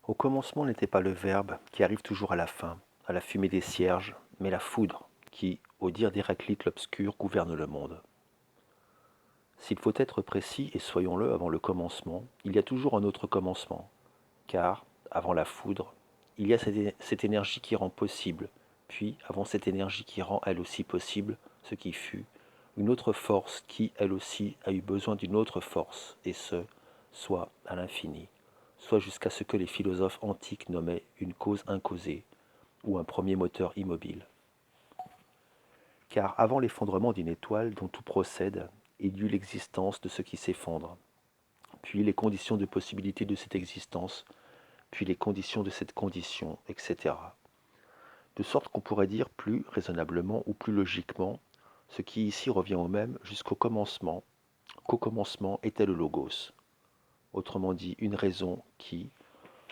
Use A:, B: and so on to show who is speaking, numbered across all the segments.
A: Au commencement n'était pas le Verbe, qui arrive toujours à la fin, à la fumée des cierges, mais la foudre, qui, au dire d'Héraclite l'Obscur, gouverne le monde. S'il faut être précis, et soyons-le avant le commencement, il y a toujours un autre commencement, car, avant la foudre, il y a cette énergie qui rend possible, puis, avant cette énergie qui rend elle aussi possible ce qui fut, une autre force qui, elle aussi, a eu besoin d'une autre force, et ce, soit à l'infini, soit jusqu'à ce que les philosophes antiques nommaient une cause incausée, ou un premier moteur immobile. Car avant l'effondrement d'une étoile dont tout procède, il y eut l'existence de ce qui s'effondre, puis les conditions de possibilité de cette existence, puis les conditions de cette condition, etc. De sorte qu'on pourrait dire plus raisonnablement ou plus logiquement, ce qui ici revient au même jusqu'au commencement, qu'au commencement était le logos. Autrement dit, une raison qui,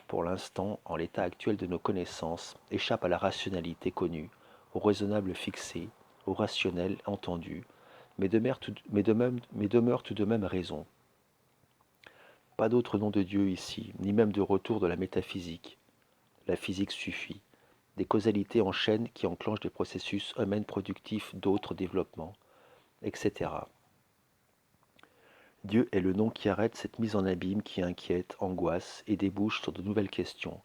A: pour l'instant, en l'état actuel de nos connaissances, échappe à la rationalité connue, au raisonnable fixé, au rationnel entendu, mais demeure tout de même raison. Pas d'autre nom de Dieu ici, ni même de retour de la métaphysique. La physique suffit. Des causalités enchaînent qui enclenchent des processus eux-mêmes productifs d'autres développements, etc. Dieu est le nom qui arrête cette mise en abîme qui inquiète, angoisse et débouche sur de nouvelles questions.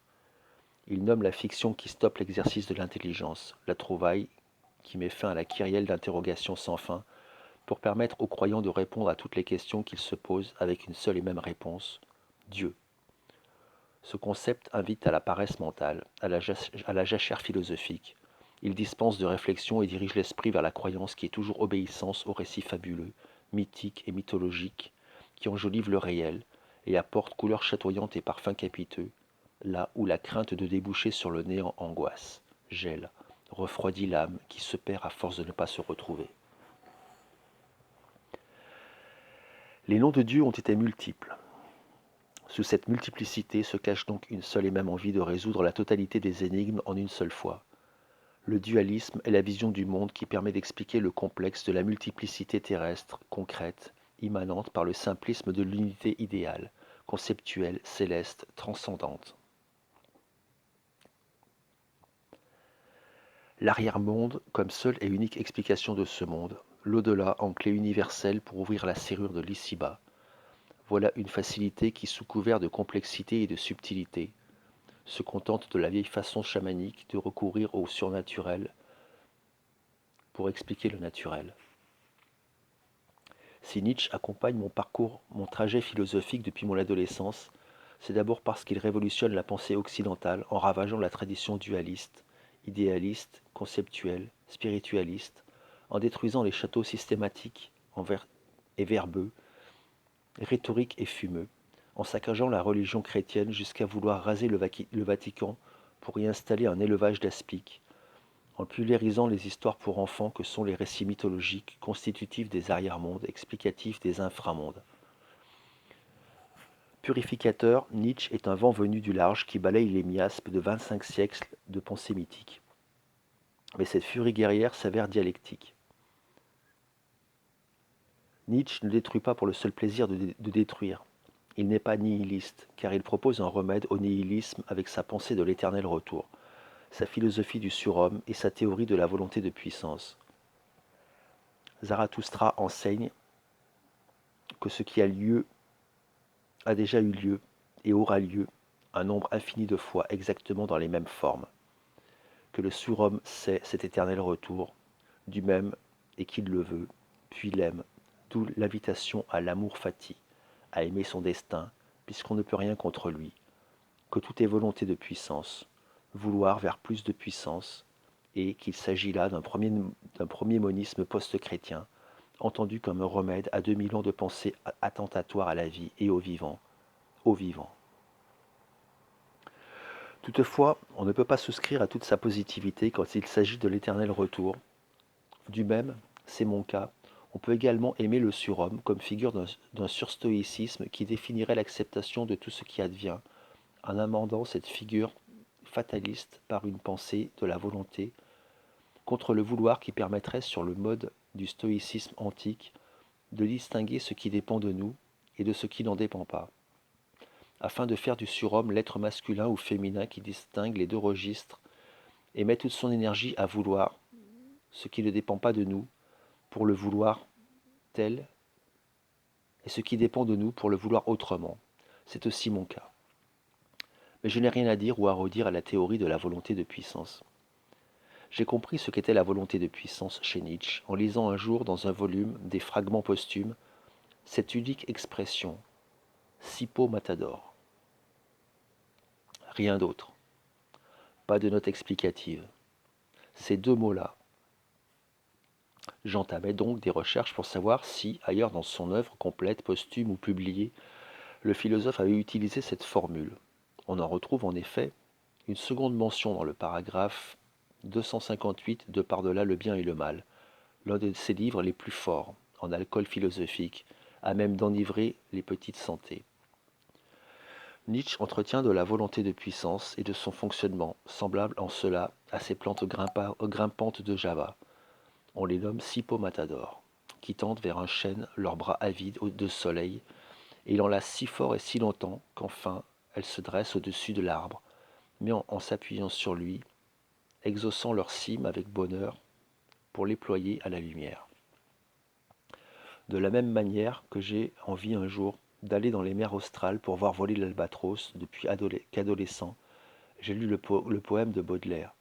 A: Il nomme la fiction qui stoppe l'exercice de l'intelligence, la trouvaille qui met fin à la kyrielle d'interrogations sans fin pour permettre aux croyants de répondre à toutes les questions qu'ils se posent avec une seule et même réponse, Dieu. Ce concept invite à la paresse mentale, à la jachère philosophique. Il dispense de réflexion et dirige l'esprit vers la croyance qui est toujours obéissance aux récits fabuleux, mythiques et mythologiques, qui enjolivent le réel et apportent couleurs chatoyantes et parfums capiteux, là où la crainte de déboucher sur le néant angoisse, gèle, refroidit l'âme qui se perd à force de ne pas se retrouver. Les noms de Dieu ont été multiples. Sous cette multiplicité se cache donc une seule et même envie de résoudre la totalité des énigmes en une seule fois. Le dualisme est la vision du monde qui permet d'expliquer le complexe de la multiplicité terrestre, concrète, immanente par le simplisme de l'unité idéale, conceptuelle, céleste, transcendante. L'arrière-monde comme seule et unique explication de ce monde, l'au-delà en clé universelle pour ouvrir la serrure de l'ici-bas. Voilà une facilité qui, sous couvert de complexité et de subtilité, se contente de la vieille façon chamanique de recourir au surnaturel pour expliquer le naturel. Si Nietzsche accompagne mon trajet philosophique depuis mon adolescence, c'est d'abord parce qu'il révolutionne la pensée occidentale en ravageant la tradition dualiste, idéaliste, conceptuelle, spiritualiste, en détruisant les châteaux systématiques et verbeux, rhétoriques et fumeux, en saccageant la religion chrétienne jusqu'à vouloir raser le Vatican pour y installer un élevage d'aspics, en pulvérisant les histoires pour enfants que sont les récits mythologiques constitutifs des arrière-mondes, explicatifs des inframondes. Purificateur, Nietzsche est un vent venu du large qui balaye les miasmes de 25 siècles de pensée mythique. Mais cette furie guerrière s'avère dialectique. Nietzsche ne détruit pas pour le seul plaisir de détruire. Il n'est pas nihiliste, car il propose un remède au nihilisme avec sa pensée de l'éternel retour, sa philosophie du surhomme et sa théorie de la volonté de puissance. Zarathustra enseigne que ce qui a lieu a déjà eu lieu et aura lieu un nombre infini de fois exactement dans les mêmes formes, que le surhomme sait cet éternel retour, du même et qu'il le veut, puis l'aime, d'où l'invitation à l'amour fati, à aimer son destin, puisqu'on ne peut rien contre lui, que tout est volonté de puissance, vouloir vers plus de puissance, et qu'il s'agit là d'un premier monisme post-chrétien, entendu comme un remède à 2000 ans de pensée attentatoire à la vie et au vivant, au vivant. Toutefois, on ne peut pas souscrire à toute sa positivité quand il s'agit de l'éternel retour. Du même, c'est mon cas, on peut également aimer le surhomme comme figure d'un surstoïcisme qui définirait l'acceptation de tout ce qui advient, en amendant cette figure fataliste par une pensée de la volonté, contre le vouloir qui permettrait, sur le mode du stoïcisme antique, de distinguer ce qui dépend de nous et de ce qui n'en dépend pas. afin de faire du surhomme l'être masculin ou féminin qui distingue les deux registres et met toute son énergie à vouloir ce qui ne dépend pas de nous pour le vouloir tel et ce qui dépend de nous pour le vouloir autrement. C'est aussi mon cas. Mais je n'ai rien à dire ou à redire à la théorie de la volonté de puissance. J'ai compris ce qu'était la volonté de puissance chez Nietzsche en lisant un jour dans un volume des fragments posthumes cette unique expression, Sipo Matador. Rien d'autre. Pas de note explicative. Ces deux mots-là. J'entamais donc des recherches pour savoir si, ailleurs dans son œuvre complète, posthume ou publiée, le philosophe avait utilisé cette formule. On en retrouve en effet une seconde mention dans le paragraphe 258 de Par-delà le bien et le mal, l'un de ses livres les plus forts, en alcool philosophique, à même d'enivrer les petites santés. Nietzsche entretient de la volonté de puissance et de son fonctionnement, semblable en cela à ces plantes grimpantes de Java. On les nomme Sipo-Matador, qui tendent vers un chêne, leurs bras avides de soleil, et il enlace si fort et si longtemps qu'enfin elles se dressent au-dessus de l'arbre, mais en s'appuyant sur lui, exaucant leur cime avec bonheur pour l'éployer à la lumière. De la même manière que j'ai envie un jour d'aller dans les mers australes pour voir voler l'albatros depuis qu'adolescent, j'ai lu le poème de Baudelaire.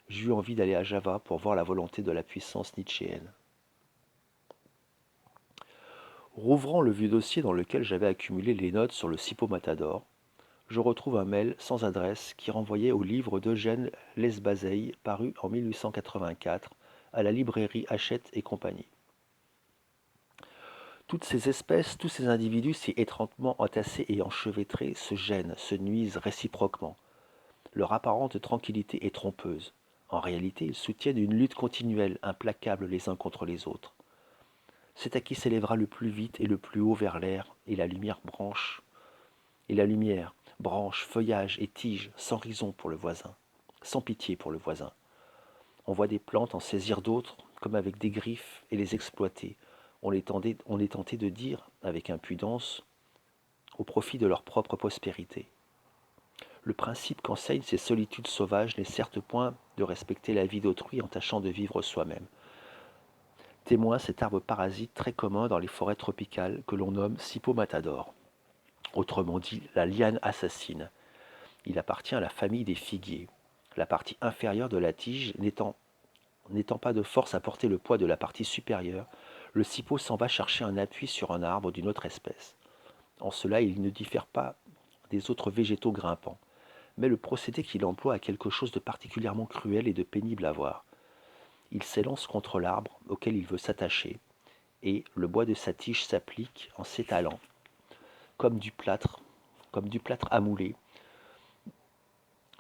A: J'ai eu envie d'aller à Java pour voir la volonté de la puissance nietzschéenne. Rouvrant le vieux dossier dans lequel j'avais accumulé les notes sur le Sipo Matador, je retrouve un mail sans adresse qui renvoyait au livre d'Eugène Lesbazeille paru en 1884 à la librairie Hachette et compagnie. Toutes ces espèces, tous ces individus si étroitement entassés et enchevêtrés se gênent, se nuisent réciproquement. Leur apparente tranquillité est trompeuse. En réalité, ils soutiennent une lutte continuelle, implacable les uns contre les autres. C'est à qui s'élèvera le plus vite et le plus haut vers l'air, et la lumière, branche, feuillage et tige, sans raison pour le voisin, sans pitié pour le voisin. On voit des plantes en saisir d'autres, comme avec des griffes, et les exploiter. On est tenté de dire, avec impudence, au profit de leur propre prospérité. Le principe qu'enseignent ces solitudes sauvages n'est certes point de respecter la vie d'autrui en tâchant de vivre soi-même. Témoin cet arbre parasite très commun dans les forêts tropicales que l'on nomme Sipo Matador, autrement dit la liane assassine. Il appartient à la famille des figuiers. La partie inférieure de la tige n'étant pas de force à porter le poids de la partie supérieure, le Sipo s'en va chercher un appui sur un arbre d'une autre espèce. En cela, il ne diffère pas des autres végétaux grimpants. Mais le procédé qu'il emploie a quelque chose de particulièrement cruel et de pénible à voir. Il s'élance contre l'arbre auquel il veut s'attacher, et le bois de sa tige s'applique en s'étalant, comme du plâtre à mouler,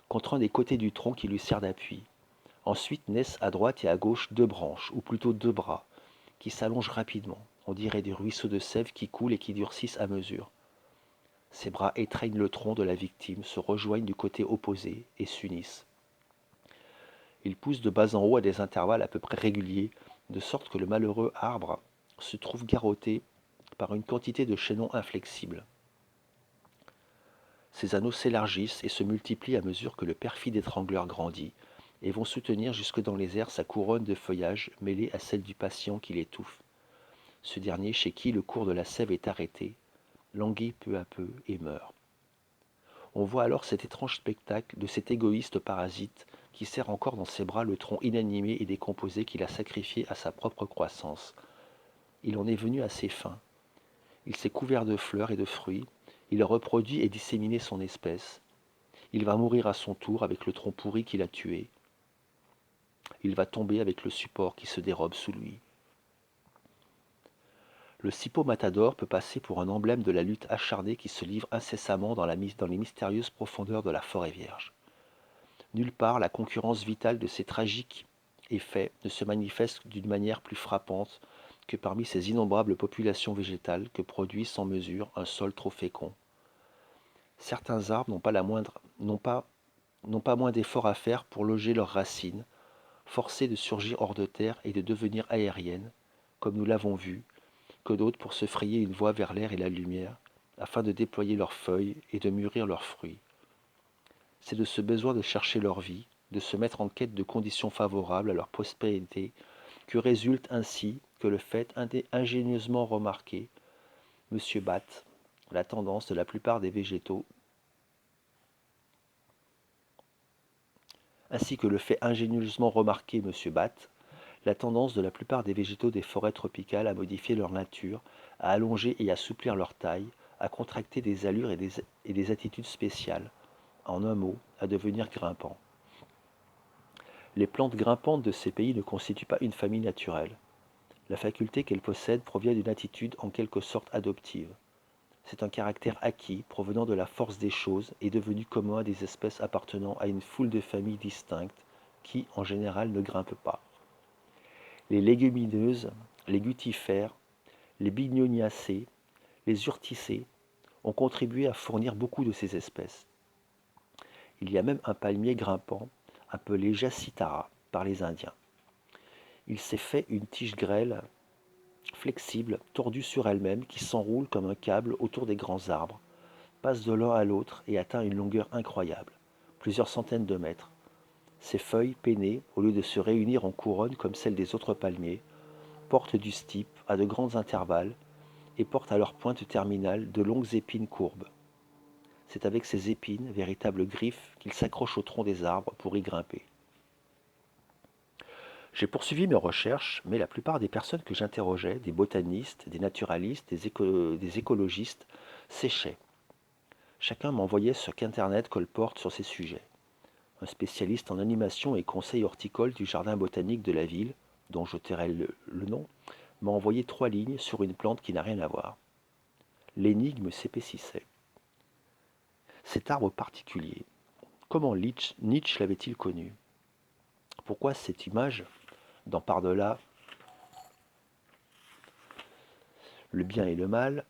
A: contre un des côtés du tronc qui lui sert d'appui. Ensuite naissent à droite et à gauche deux branches, ou plutôt deux bras, qui s'allongent rapidement. On dirait des ruisseaux de sève qui coulent et qui durcissent à mesure. Ces bras étreignent le tronc de la victime, se rejoignent du côté opposé et s'unissent. Ils poussent de bas en haut à des intervalles à peu près réguliers, de sorte que le malheureux arbre se trouve garrotté par une quantité de chaînons inflexibles. Ces anneaux s'élargissent et se multiplient à mesure que le perfide étrangleur grandit, et vont soutenir jusque dans les airs sa couronne de feuillage mêlée à celle du patient qui l'étouffe. Ce dernier, chez qui le cours de la sève est arrêté, languit peu à peu et meurt. On voit alors cet étrange spectacle de cet égoïste parasite qui serre encore dans ses bras le tronc inanimé et décomposé qu'il a sacrifié à sa propre croissance. Il en est venu à ses fins. Il s'est couvert de fleurs et de fruits, il a reproduit et disséminé son espèce. Il va mourir à son tour avec le tronc pourri qu'il a tué. Il va tomber avec le support qui se dérobe sous lui. Le Sipo Matador peut passer pour un emblème de la lutte acharnée qui se livre incessamment dans les mystérieuses profondeurs de la forêt vierge. Nulle part la concurrence vitale de ces tragiques effets ne se manifeste d'une manière plus frappante que parmi ces innombrables populations végétales que produit sans mesure un sol trop fécond. Certains arbres n'ont pas moins d'efforts à faire pour loger leurs racines, forcées de surgir hors de terre et de devenir aériennes, comme nous l'avons vu, que d'autres pour se frayer une voie vers l'air et la lumière, afin de déployer leurs feuilles et de mûrir leurs fruits. C'est de ce besoin de chercher leur vie, de se mettre en quête de conditions favorables à leur prospérité, que résulte ainsi que le fait ingénieusement remarqué, M. Batt, la tendance de la plupart des végétaux, ainsi que le fait ingénieusement remarqué M. Batt, la tendance de la plupart des végétaux des forêts tropicales à modifier leur nature, à allonger et assouplir leur taille, à contracter des allures et des attitudes spéciales, en un mot, à devenir grimpants. Les plantes grimpantes de ces pays ne constituent pas une famille naturelle. La faculté qu'elles possèdent provient d'une attitude en quelque sorte adoptive. C'est un caractère acquis provenant de la force des choses et devenu commun à des espèces appartenant à une foule de familles distinctes qui, en général, ne grimpent pas. Les légumineuses, les gutifères, les bignoniacées, les urticées ont contribué à fournir beaucoup de ces espèces. Il y a même un palmier grimpant appelé jacitara par les Indiens. Il s'est fait une tige grêle, flexible, tordue sur elle-même, qui s'enroule comme un câble autour des grands arbres, passe de l'un à l'autre et atteint une longueur incroyable, plusieurs centaines de mètres. Ses feuilles pennées, au lieu de se réunir en couronne comme celles des autres palmiers, portent du stipe à de grands intervalles et portent à leur pointe terminale de longues épines courbes. C'est avec ces épines, véritables griffes, qu'ils s'accrochent au tronc des arbres pour y grimper. J'ai poursuivi mes recherches, mais la plupart des personnes que j'interrogeais, des botanistes, des naturalistes, des écologistes, séchaient. Chacun m'envoyait ce qu'Internet colporte sur ces sujets. Un spécialiste en animation et conseil horticole du jardin botanique de la ville, dont je tairai le nom, m'a envoyé 3 lignes sur une plante qui n'a rien à voir. L'énigme s'épaississait. Cet arbre particulier, comment Nietzsche l'avait-il connu? Pourquoi cette image, dans Par-delà le bien et le mal,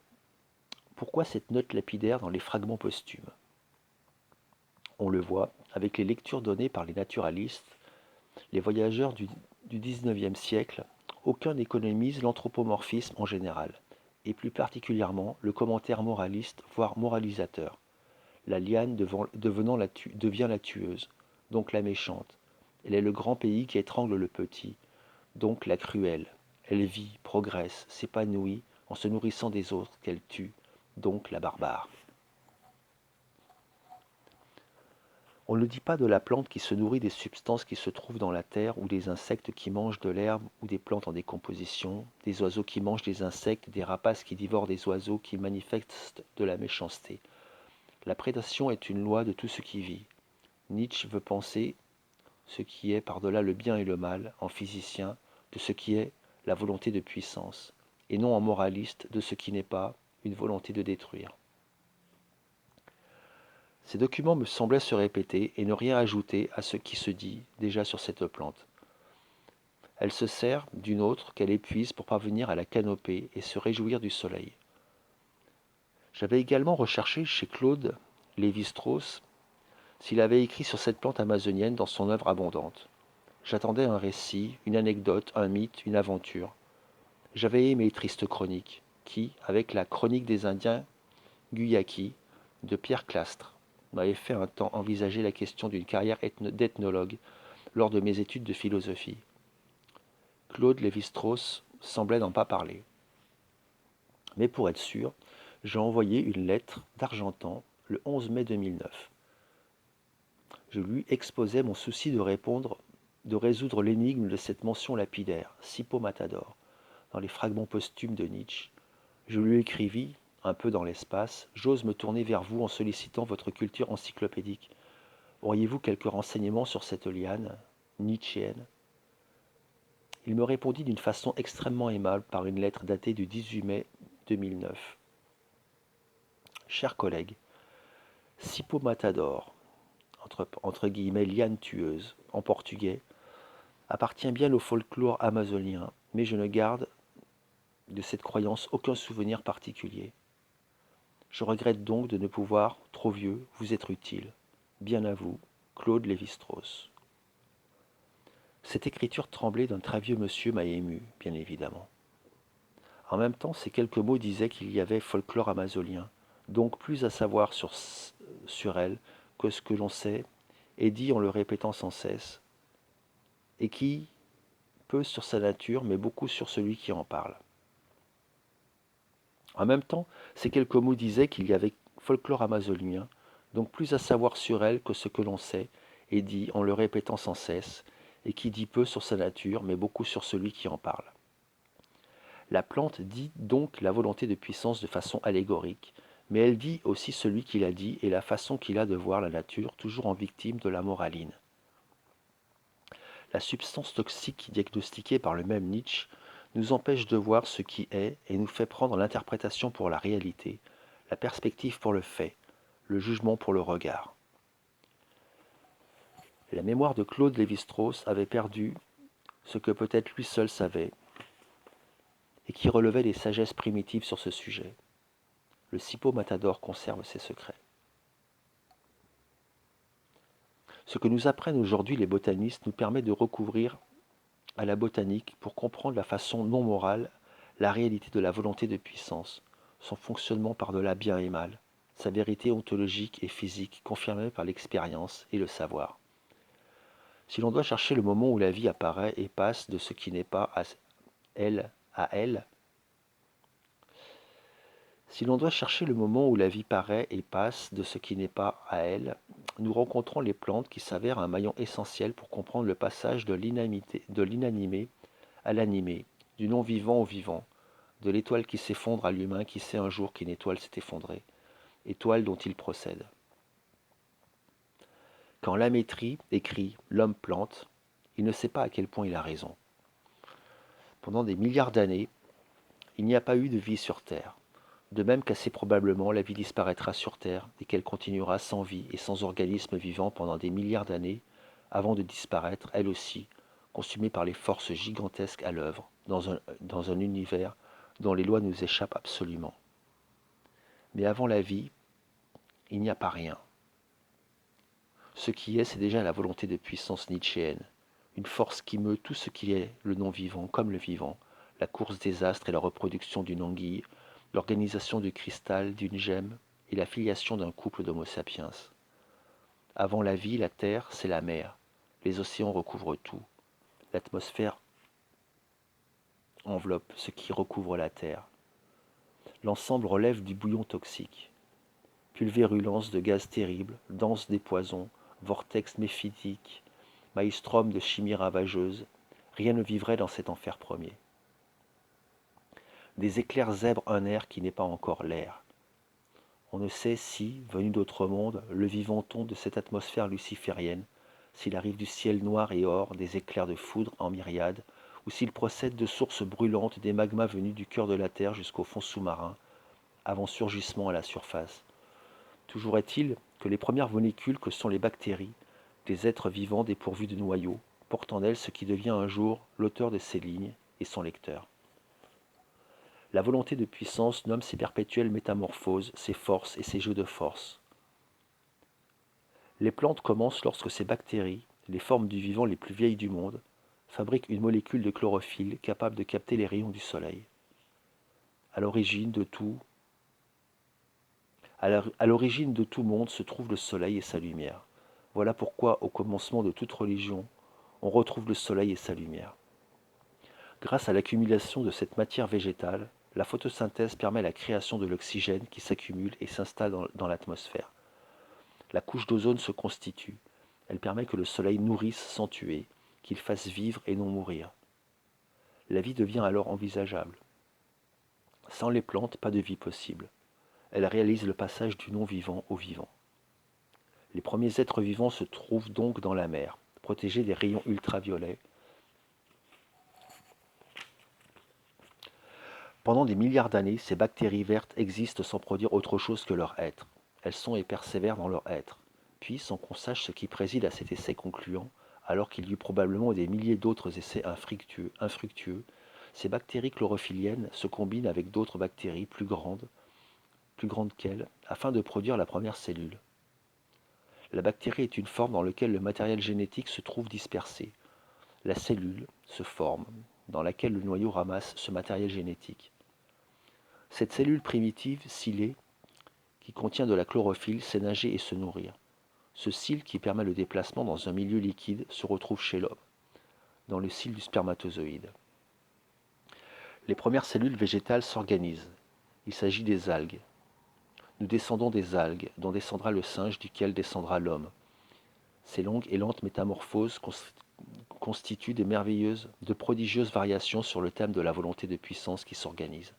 A: pourquoi cette note lapidaire dans les fragments posthumes? On le voit, avec les lectures données par les naturalistes, les voyageurs du XIXe siècle, aucun n'économise l'anthropomorphisme en général, et plus particulièrement le commentaire moraliste, voire moralisateur. La liane devient la tueuse, donc la méchante. Elle est le grand pays qui étrangle le petit, donc la cruelle. Elle vit, progresse, s'épanouit en se nourrissant des autres qu'elle tue, donc la barbare. On ne dit pas de la plante qui se nourrit des substances qui se trouvent dans la terre, ou des insectes qui mangent de l'herbe ou des plantes en décomposition, des oiseaux qui mangent des insectes, des rapaces qui dévorent des oiseaux qui manifestent de la méchanceté. La prédation est une loi de tout ce qui vit. Nietzsche veut penser ce qui est par-delà le bien et le mal, en physicien, de ce qui est la volonté de puissance, et non en moraliste de ce qui n'est pas une volonté de détruire. Ces documents me semblaient se répéter et ne rien ajouter à ce qui se dit déjà sur cette plante. Elle se sert d'une autre qu'elle épuise pour parvenir à la canoper et se réjouir du soleil. J'avais également recherché chez Claude Lévi-Strauss s'il avait écrit sur cette plante amazonienne dans son œuvre abondante. J'attendais un récit, une anecdote, un mythe, une aventure. J'avais aimé Triste Chronique, qui, avec la Chronique des Indiens Guayaki de Pierre Clastres, m'avait fait un temps envisager la question d'une carrière d'ethnologue lors de mes études de philosophie. Claude Lévi-Strauss semblait n'en pas parler. Mais pour être sûr, j'ai envoyé une lettre d'Argentan le 11 mai 2009. Je lui exposais mon souci de résoudre l'énigme de cette mention lapidaire, Sippo Matador, dans les fragments posthumes de Nietzsche. Je lui écrivis, un peu dans l'espace, j'ose me tourner vers vous en sollicitant votre culture encyclopédique. Auriez-vous quelques renseignements sur cette liane nietzschéenne? Il me répondit d'une façon extrêmement aimable par une lettre datée du 18 mai 2009. Chers collègues, Sippo Matador, entre guillemets liane tueuse, en portugais, appartient bien au folklore amazonien, mais je ne garde de cette croyance aucun souvenir particulier. Je regrette donc de ne pouvoir, trop vieux, vous être utile. Bien à vous, Claude Lévi-Strauss. Cette écriture tremblée d'un très vieux monsieur m'a ému, bien évidemment. En même temps, ces quelques mots disaient qu'il y avait folklore amazonien, donc plus à savoir sur elle que ce que l'on sait et dit en le répétant sans cesse, et qui peu sur sa nature, mais beaucoup sur celui qui en parle. En même temps, ces quelques mots disaient qu'il y avait folklore amazonien, donc plus à savoir sur elle que ce que l'on sait et dit en le répétant sans cesse, et qui dit peu sur sa nature, mais beaucoup sur celui qui en parle. La plante dit donc la volonté de puissance de façon allégorique, mais elle dit aussi celui qui la dit et la façon qu'il a de voir la nature, toujours en victime de la moraline. La substance toxique diagnostiquée par le même Nietzsche nous empêche de voir ce qui est et nous fait prendre l'interprétation pour la réalité, la perspective pour le fait, le jugement pour le regard. La mémoire de Claude Lévi-Strauss avait perdu ce que peut-être lui seul savait et qui relevait des sagesses primitives sur ce sujet. Le Cipo Matador conserve ses secrets. Ce que nous apprennent aujourd'hui les botanistes nous permet de recouvrir à la botanique pour comprendre la façon non morale, la réalité de la volonté de puissance, son fonctionnement par-delà bien et mal, sa vérité ontologique et physique confirmée par l'expérience et le savoir. Si l'on doit chercher le moment où la vie apparaît et passe de ce qui n'est pas à elle, si l'on doit chercher le moment où la vie paraît et passe de ce qui n'est pas à elle, nous rencontrons les plantes qui s'avèrent un maillon essentiel pour comprendre le passage de l'inanimé à l'animé, du non-vivant au vivant, de l'étoile qui s'effondre à l'humain qui sait un jour qu'une étoile s'est effondrée, étoile dont il procède. Quand Lamétrie écrit L'homme plante, il ne sait pas à quel point il a raison. Pendant des milliards d'années, il n'y a pas eu de vie sur Terre. De même qu'assez probablement la vie disparaîtra sur Terre et qu'elle continuera sans vie et sans organisme vivant pendant des milliards d'années, avant de disparaître, elle aussi, consumée par les forces gigantesques à l'œuvre, dans un univers dont les lois nous échappent absolument. Mais avant la vie, il n'y a pas rien. Ce qui est, c'est déjà la volonté de puissance nietzschéenne, une force qui meut tout ce qui est le non-vivant comme le vivant, la course des astres et la reproduction d'une anguille, l'organisation du cristal, d'une gemme et la filiation d'un couple d'Homo sapiens. Avant la vie, la terre, c'est la mer. Les océans recouvrent tout. L'atmosphère enveloppe ce qui recouvre la terre. L'ensemble relève du bouillon toxique. Pulvérulence de gaz terribles, danse des poisons, vortex méphitique, maelstrom de chimie ravageuse, rien ne vivrait dans cet enfer premier. Des éclairs zèbrent un air qui n'est pas encore l'air. On ne sait si, venu d'autre monde, le vivant tombe de cette atmosphère luciférienne, s'il arrive du ciel noir et or des éclairs de foudre en myriades, ou s'il procède de sources brûlantes des magmas venus du cœur de la Terre jusqu'au fond sous-marin, avant surgissement à la surface. Toujours est-il que les premières molécules que sont les bactéries, des êtres vivants dépourvus de noyaux, portent en elles ce qui devient un jour l'auteur de ces lignes et son lecteur. La volonté de puissance nomme ces perpétuelles métamorphoses, ses forces et ses jeux de force. Les plantes commencent lorsque ces bactéries, les formes du vivant les plus vieilles du monde, fabriquent une molécule de chlorophylle capable de capter les rayons du soleil. À l'origine de tout monde se trouve le soleil et sa lumière. Voilà pourquoi, au commencement de toute religion, on retrouve le soleil et sa lumière. Grâce à l'accumulation de cette matière végétale, la photosynthèse permet la création de l'oxygène qui s'accumule et s'installe dans l'atmosphère. La couche d'ozone se constitue. Elle permet que le soleil nourrisse sans tuer, qu'il fasse vivre et non mourir. La vie devient alors envisageable. Sans les plantes, pas de vie possible. Elles réalisent le passage du non-vivant au vivant. Les premiers êtres vivants se trouvent donc dans la mer, protégés des rayons ultraviolets. Pendant des milliards d'années, ces bactéries vertes existent sans produire autre chose que leur être. Elles sont et persévèrent dans leur être. Puis, sans qu'on sache ce qui préside à cet essai concluant, alors qu'il y eut probablement des milliers d'autres essais infructueux, ces bactéries chlorophylliennes se combinent avec d'autres bactéries plus grandes qu'elles, afin de produire la première cellule. La bactérie est une forme dans laquelle le matériel génétique se trouve dispersé. La cellule se forme, dans laquelle le noyau ramasse ce matériel génétique. Cette cellule primitive, scellée, qui contient de la chlorophylle sait nager et se nourrir. Ce cyle qui permet le déplacement dans un milieu liquide se retrouve chez l'homme, dans le cyle du spermatozoïde. Les premières cellules végétales s'organisent. Il s'agit des algues. Nous descendons des algues, dont descendra le singe, duquel descendra l'homme. Ces longues et lentes métamorphoses constituent de prodigieuses variations sur le thème de la volonté de puissance qui s'organise.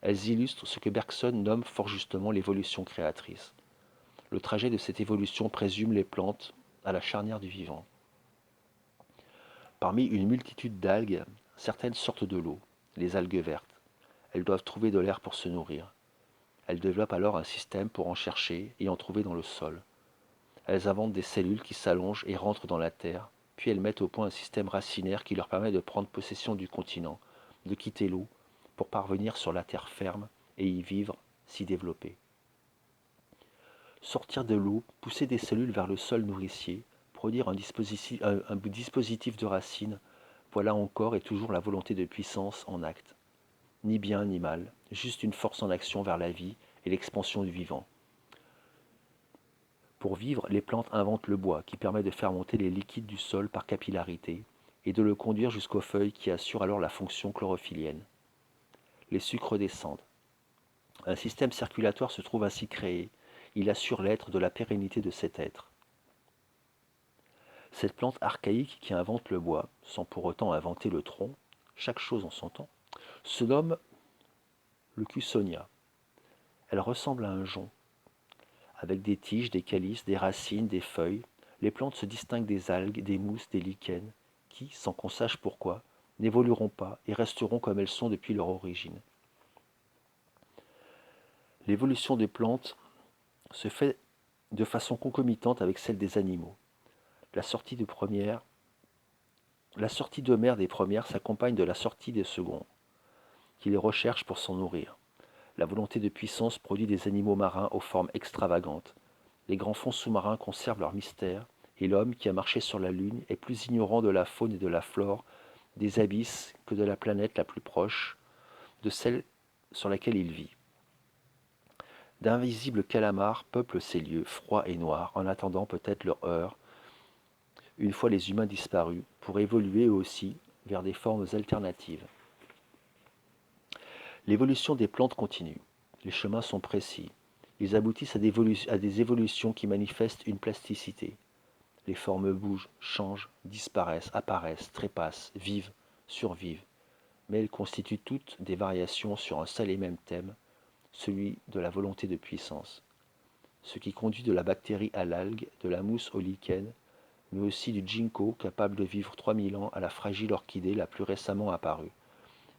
A: Elles illustrent ce que Bergson nomme fort justement l'évolution créatrice. Le trajet de cette évolution présume les plantes à la charnière du vivant. Parmi une multitude d'algues, certaines sortent de l'eau, les algues vertes. Elles doivent trouver de l'air pour se nourrir. Elles développent alors un système pour en chercher et en trouver dans le sol. Elles inventent des cellules qui s'allongent et rentrent dans la terre, puis elles mettent au point un système racinaire qui leur permet de prendre possession du continent, de quitter l'eau, pour parvenir sur la terre ferme et y vivre, s'y développer. Sortir de l'eau, pousser des cellules vers le sol nourricier, produire un dispositif de racines, voilà encore et toujours la volonté de puissance en acte. Ni bien ni mal, juste une force en action vers la vie et l'expansion du vivant. Pour vivre, les plantes inventent le bois qui permet de faire monter les liquides du sol par capillarité et de le conduire jusqu'aux feuilles qui assurent alors la fonction chlorophyllienne. Les sucres descendent. Un système circulatoire se trouve ainsi créé. Il assure l'être de la pérennité de cet être. Cette plante archaïque qui invente le bois, sans pour autant inventer le tronc, chaque chose en son temps, se nomme le Leucussonia. Elle ressemble à un jonc. Avec des tiges, des calices, des racines, des feuilles, les plantes se distinguent des algues, des mousses, des lichens, qui, sans qu'on sache pourquoi, n'évolueront pas et resteront comme elles sont depuis leur origine. L'évolution des plantes se fait de façon concomitante avec celle des animaux. La sortie d'Homère des premières s'accompagne de la sortie des seconds, qui les recherchent pour s'en nourrir. La volonté de puissance produit des animaux marins aux formes extravagantes. Les grands fonds sous-marins conservent leur mystère, et l'homme qui a marché sur la Lune est plus ignorant de la faune et de la flore des abysses que de la planète la plus proche, de celle sur laquelle il vit. D'invisibles calamars peuplent ces lieux froids et noirs, en attendant peut-être leur heure, une fois les humains disparus, pour évoluer eux aussi vers des formes alternatives. L'évolution des plantes continue. Les chemins sont précis. Ils aboutissent à des évolutions qui manifestent une plasticité. Les formes bougent, changent, disparaissent, apparaissent, trépassent, vivent, survivent. Mais elles constituent toutes des variations sur un seul et même thème, celui de la volonté de puissance. Ce qui conduit de la bactérie à l'algue, de la mousse au lichen, mais aussi du ginkgo capable de vivre 3000 ans à la fragile orchidée la plus récemment apparue,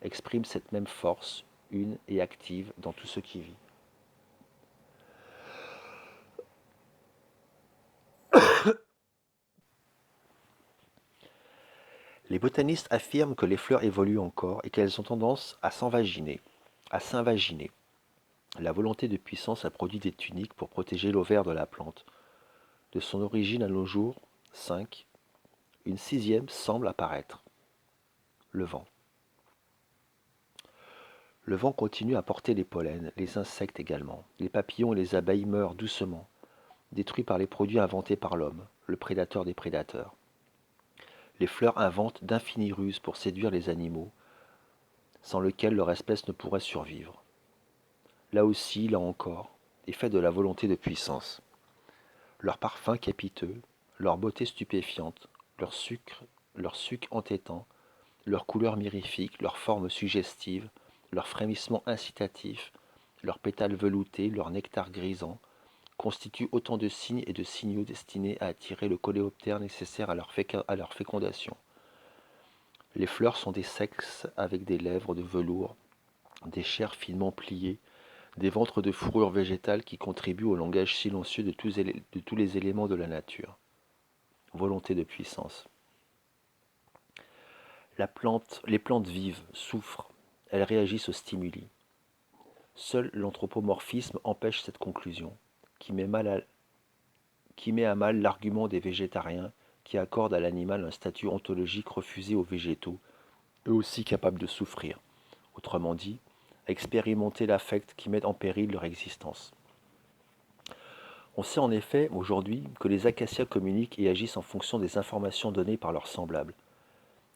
A: exprime cette même force, une et active dans tout ce qui vit. Les botanistes affirment que les fleurs évoluent encore et qu'elles ont tendance à s'invaginer. La volonté de puissance a produit des tuniques pour protéger l'ovaire de la plante. De son origine à nos jours, 5, une sixième semble apparaître. Le vent. Le vent continue à porter les pollens, les insectes également. Les papillons et les abeilles meurent doucement, détruits par les produits inventés par l'homme, le prédateur des prédateurs. Les fleurs inventent d'infinies ruses pour séduire les animaux, sans lesquels leur espèce ne pourrait survivre. Là aussi, là encore, est fait de la volonté de puissance. Leur parfum capiteux, leur beauté stupéfiante, leur sucre entêtant, leur couleur mirifique, leur forme suggestive, leur frémissement incitatif, leurs pétales veloutés, leur nectar grisant, constituent autant de signes et de signaux destinés à attirer le coléoptère nécessaire à leur fécondation. Les fleurs sont des sexes avec des lèvres de velours, des chairs finement pliées, des ventres de fourrure végétale qui contribuent au langage silencieux de tous les éléments de la nature. Volonté de puissance. Les plantes vivent, souffrent, elles réagissent aux stimuli. Seul l'anthropomorphisme empêche cette conclusion, qui met à mal l'argument des végétariens qui accordent à l'animal un statut ontologique refusé aux végétaux, eux aussi capables de souffrir. Autrement dit, expérimenter l'affect qui met en péril leur existence. On sait en effet aujourd'hui que les acacias communiquent et agissent en fonction des informations données par leurs semblables.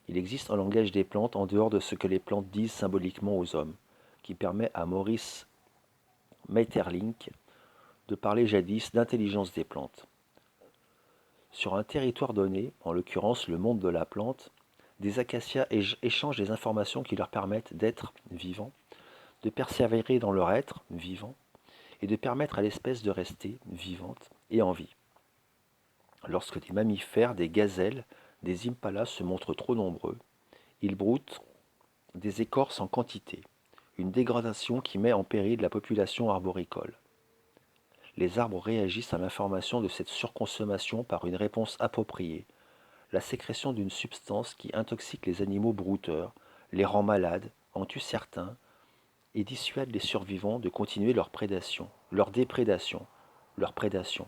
A: Il existe un langage des plantes en dehors de ce que les plantes disent symboliquement aux hommes, qui permet à Maurice Maeterlinck de parler jadis d'intelligence des plantes. Sur un territoire donné, en l'occurrence le monde de la plante, des acacias échangent des informations qui leur permettent d'être vivants, de persévérer dans leur être vivant et de permettre à l'espèce de rester vivante et en vie. Lorsque des mammifères, des gazelles, des impalas se montrent trop nombreux, ils broutent des écorces en quantité, une dégradation qui met en péril la population arboricole. Les arbres réagissent à l'information de cette surconsommation par une réponse appropriée, la sécrétion d'une substance qui intoxique les animaux brouteurs, les rend malades, en tue certains et dissuade les survivants de continuer leur prédation, leur déprédation, leur prédation.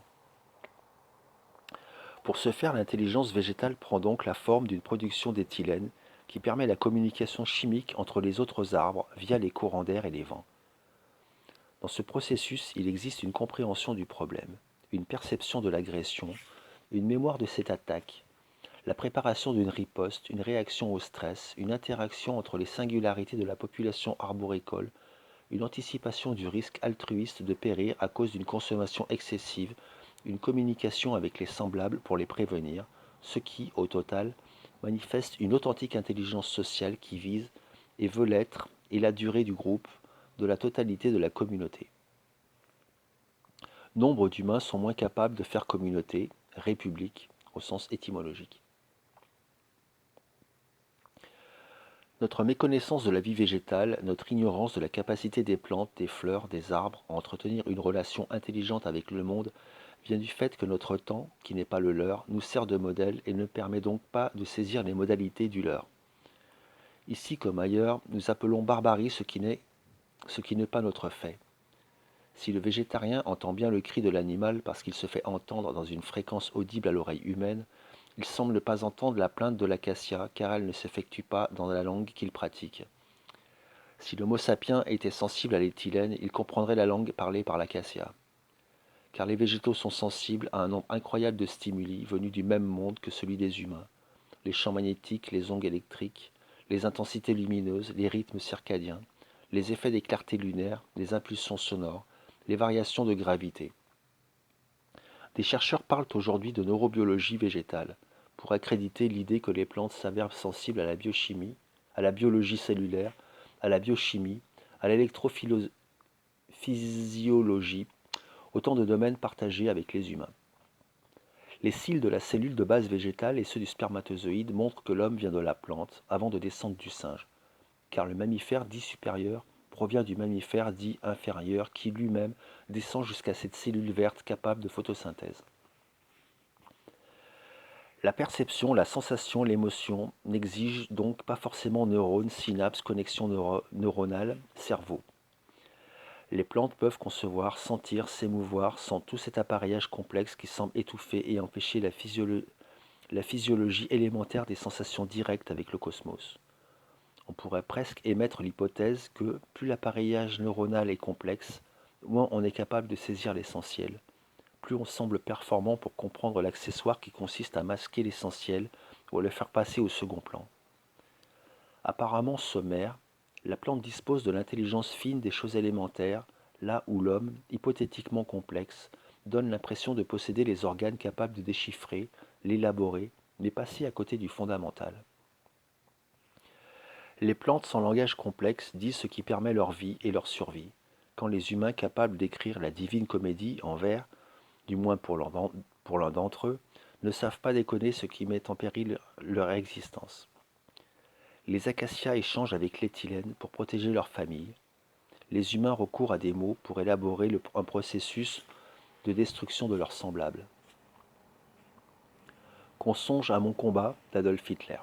A: Pour ce faire, l'intelligence végétale prend donc la forme d'une production d'éthylène qui permet la communication chimique entre les autres arbres via les courants d'air et les vents. Dans ce processus, il existe une compréhension du problème, une perception de l'agression, une mémoire de cette attaque, la préparation d'une riposte, une réaction au stress, une interaction entre les singularités de la population arboricole, une anticipation du risque altruiste de périr à cause d'une consommation excessive, une communication avec les semblables pour les prévenir, ce qui, au total, manifeste une authentique intelligence sociale qui vise et veut l'être et la durée du groupe, de la totalité de la communauté. Nombre d'humains sont moins capables de faire communauté, république, au sens étymologique. Notre méconnaissance de la vie végétale, notre ignorance de la capacité des plantes, des fleurs, des arbres à entretenir une relation intelligente avec le monde vient du fait que notre temps, qui n'est pas le leur, nous sert de modèle et ne permet donc pas de saisir les modalités du leur. Ici comme ailleurs, nous appelons barbarie ce qui n'est pas notre fait. Si le végétarien entend bien le cri de l'animal parce qu'il se fait entendre dans une fréquence audible à l'oreille humaine, il semble ne pas entendre la plainte de l'acacia car elle ne s'effectue pas dans la langue qu'il pratique. Si l'homo sapiens était sensible à l'éthylène, il comprendrait la langue parlée par l'acacia. Car les végétaux sont sensibles à un nombre incroyable de stimuli venus du même monde que celui des humains. Les champs magnétiques, les ondes électriques, les intensités lumineuses, les rythmes circadiens, les effets des clartés lunaires, les impulsions sonores, les variations de gravité. Des chercheurs parlent aujourd'hui de neurobiologie végétale pour accréditer l'idée que les plantes s'avèrent sensibles à la biochimie, à la biologie cellulaire, à la biochimie, à l'électrophysiologie, autant de domaines partagés avec les humains. Les cils de la cellule de base végétale et ceux du spermatozoïde montrent que l'homme vient de la plante avant de descendre du singe, car le mammifère dit supérieur provient du mammifère dit inférieur qui lui-même descend jusqu'à cette cellule verte capable de photosynthèse. La perception, la sensation, l'émotion n'exigent donc pas forcément neurones, synapses, connexions neuronales, cerveau. Les plantes peuvent concevoir, sentir, s'émouvoir sans tout cet appareillage complexe qui semble étouffer et empêcher la physiologie élémentaire des sensations directes avec le cosmos. On pourrait presque émettre l'hypothèse que plus l'appareillage neuronal est complexe, moins on est capable de saisir l'essentiel, plus on semble performant pour comprendre l'accessoire qui consiste à masquer l'essentiel ou à le faire passer au second plan. Apparemment sommaire, la plante dispose de l'intelligence fine des choses élémentaires, là où l'homme, hypothétiquement complexe, donne l'impression de posséder les organes capables de déchiffrer, l'élaborer, mais passer à côté du fondamental. Les plantes sans langage complexe disent ce qui permet leur vie et leur survie, quand les humains capables d'écrire la divine comédie en vers, du moins pour l'un d'entre eux, ne savent pas déconner ce qui met en péril leur existence. Les acacias échangent avec l'éthylène pour protéger leur famille. Les humains recourent à des mots pour élaborer un processus de destruction de leurs semblables. Qu'on songe à Mon combat d'Adolf Hitler.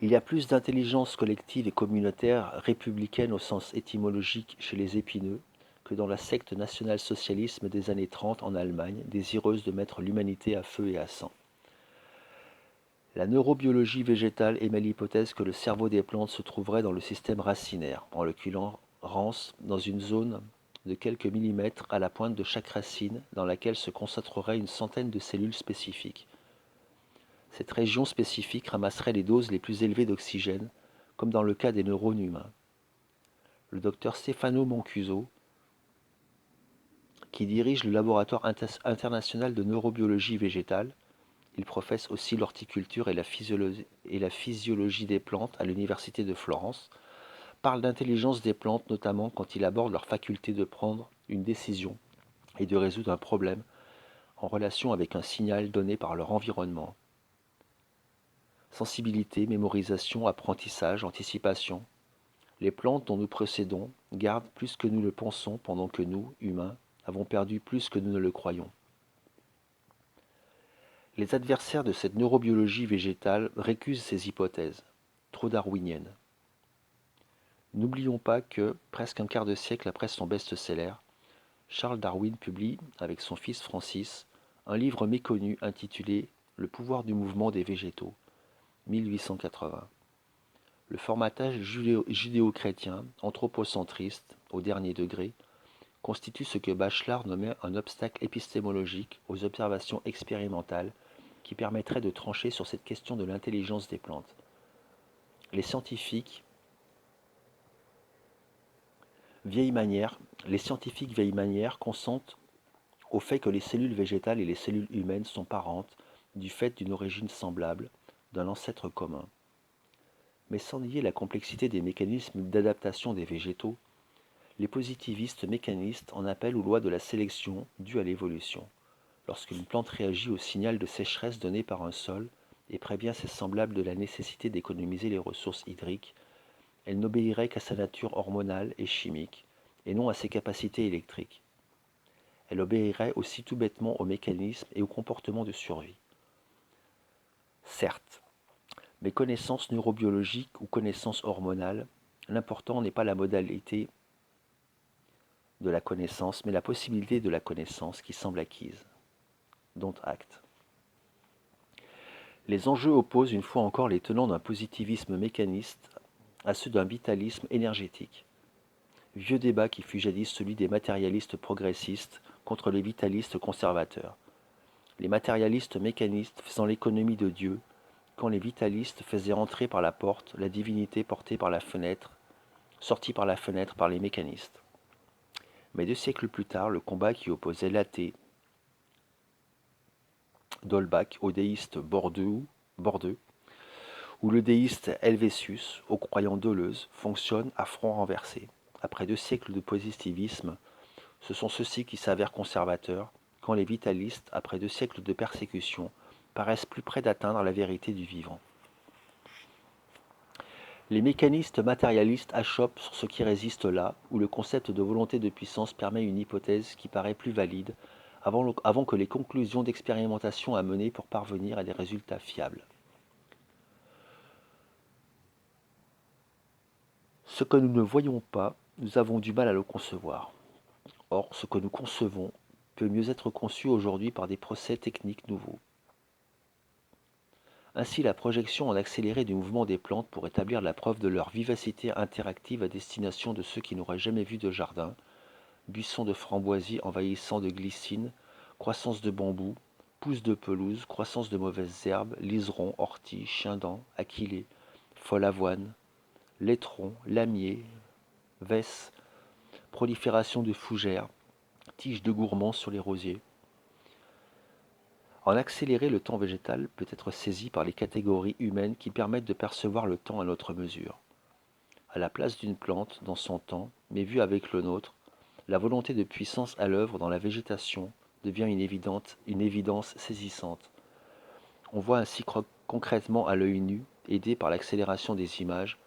A: Il y a plus d'intelligence collective et communautaire républicaine au sens étymologique chez les épineux que dans la secte national-socialisme des années 30 en Allemagne, désireuse de mettre l'humanité à feu et à sang. La neurobiologie végétale émet l'hypothèse que le cerveau des plantes se trouverait dans le système racinaire, en l'occurrence dans une zone de quelques millimètres à la pointe de chaque racine dans laquelle se concentrerait une centaine de cellules spécifiques. Cette région spécifique ramasserait les doses les plus élevées d'oxygène, comme dans le cas des neurones humains. Le docteur Stefano Mancuso, qui dirige le laboratoire international de neurobiologie végétale, il professe aussi l'horticulture et la physiologie des plantes à l'université de Florence, parle d'intelligence des plantes notamment quand il aborde leur faculté de prendre une décision et de résoudre un problème en relation avec un signal donné par leur environnement. Sensibilité, mémorisation, apprentissage, anticipation. Les plantes dont nous procédons gardent plus que nous le pensons pendant que nous, humains, avons perdu plus que nous ne le croyons. Les adversaires de cette neurobiologie végétale récusent ces hypothèses, trop darwiniennes. N'oublions pas que, presque un quart de siècle après son best-seller, Charles Darwin publie, avec son fils Francis, un livre méconnu intitulé « Le pouvoir du mouvement des végétaux », 1880. Le formatage judéo-chrétien, anthropocentriste, au dernier degré, constitue ce que Bachelard nommait un obstacle épistémologique aux observations expérimentales qui permettrait de trancher sur cette question de l'intelligence des plantes. Les scientifiques vieille manière consentent au fait que les cellules végétales et les cellules humaines sont parentes du fait d'une origine semblable, d'un ancêtre commun. Mais sans nier la complexité des mécanismes d'adaptation des végétaux, les positivistes mécanistes en appellent aux lois de la sélection due à l'évolution. Lorsqu'une plante réagit au signal de sécheresse donné par un sol et prévient ses semblables de la nécessité d'économiser les ressources hydriques, elle n'obéirait qu'à sa nature hormonale et chimique, et non à ses capacités électriques. Elle obéirait aussi tout bêtement au mécanisme et au comportement de survie. Certes, mais connaissances neurobiologiques ou connaissances hormonales, l'important n'est pas la modalité de la connaissance, mais la possibilité de la connaissance qui semble acquise. Dont acte. Les enjeux opposent une fois encore les tenants d'un positivisme mécaniste à ceux d'un vitalisme énergétique. Vieux débat qui fut jadis celui des matérialistes progressistes contre les vitalistes conservateurs. Les matérialistes mécanistes faisant l'économie de Dieu, quand les vitalistes faisaient entrer par la porte la divinité sortie par la fenêtre par les mécanistes. Mais 2 siècles plus tard, le combat qui opposait l'athée d'Holbach au déiste Bordeu ou le déiste Helvétius au croyant Deleuze fonctionne à front renversé. Après 2 siècles de positivisme, ce sont ceux-ci qui s'avèrent conservateurs, quand les vitalistes, après 2 siècles de persécution, paraissent plus près d'atteindre la vérité du vivant. Les mécanistes matérialistes achoppent sur ce qui résiste là, où le concept de volonté de puissance permet une hypothèse qui paraît plus valide, avant que les conclusions d'expérimentation à mener pour parvenir à des résultats fiables. Ce que nous ne voyons pas, nous avons du mal à le concevoir. Or, ce que nous concevons peut mieux être conçu aujourd'hui par des procès techniques nouveaux. Ainsi, la projection en accéléré du mouvement des plantes pour établir la preuve de leur vivacité interactive à destination de ceux qui n'auraient jamais vu de jardin, buissons de framboisiers envahissant de glycine, croissance de bambou, pousses de pelouse, croissance de mauvaises herbes, liserons, orties, chiendents, achillées, folle avoine, laitron, lamier, vesses, prolifération de fougères, tiges de gourmands sur les rosiers. En accéléré, le temps végétal peut être saisi par les catégories humaines qui permettent de percevoir le temps à notre mesure. À la place d'une plante dans son temps, mais vue avec le nôtre, la volonté de puissance à l'œuvre dans la végétation devient une évidence saisissante. On voit ainsi concrètement à l'œil nu, aidé par l'accélération des images,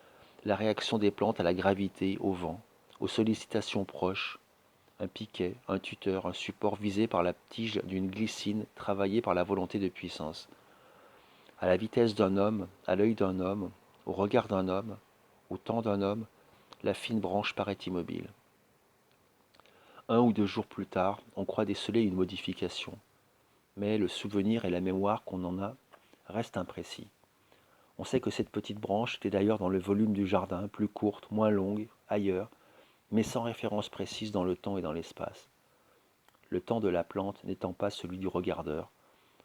A: la réaction des plantes à la gravité, au vent, aux sollicitations proches, un piquet, un tuteur, un support visé par la tige d'une glycine travaillée par la volonté de puissance. À la vitesse d'un homme, à l'œil d'un homme, au regard d'un homme, au temps d'un homme, la fine branche paraît immobile. 1 ou 2 jours plus tard, on croit déceler une modification. Mais le souvenir et la mémoire qu'on en a restent imprécis. On sait que cette petite branche était d'ailleurs dans le volume du jardin, plus courte, moins longue, ailleurs, mais sans référence précise dans le temps et dans l'espace. Le temps de la plante n'étant pas celui du regardeur,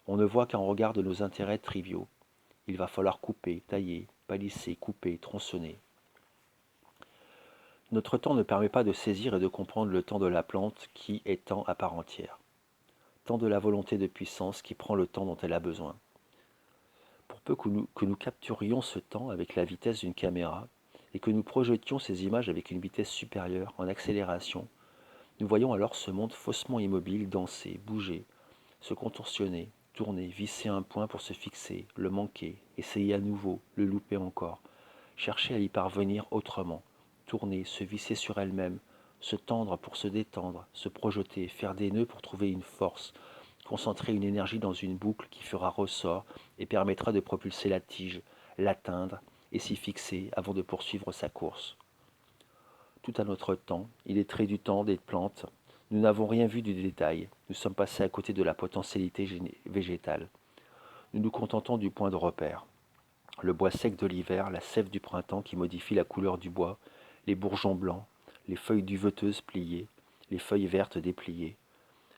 A: on ne voit qu'un regard de nos intérêts triviaux. Il va falloir couper, tailler, palisser, couper, tronçonner. Notre temps ne permet pas de saisir et de comprendre le temps de la plante qui est temps à part entière. Temps de la volonté de puissance qui prend le temps dont elle a besoin. Pour peu que nous capturions ce temps avec la vitesse d'une caméra et que nous projetions ces images avec une vitesse supérieure, en accélération, nous voyons alors ce monde faussement immobile danser, bouger, se contorsionner, tourner, visser un point pour se fixer, le manquer, essayer à nouveau, le louper encore, chercher à y parvenir autrement, tourner, se visser sur elle-même, se tendre pour se détendre, se projeter, faire des nœuds pour trouver une force, concentrer une énergie dans une boucle qui fera ressort et permettra de propulser la tige, l'atteindre et s'y fixer avant de poursuivre sa course. Tout à notre temps, il est trait du temps des plantes. Nous n'avons rien vu du détail. Nous sommes passés à côté de la potentialité végétale. Nous nous contentons du point de repère. Le bois sec de l'hiver, la sève du printemps qui modifie la couleur du bois, les bourgeons blancs, les feuilles duveteuses pliées, les feuilles vertes dépliées,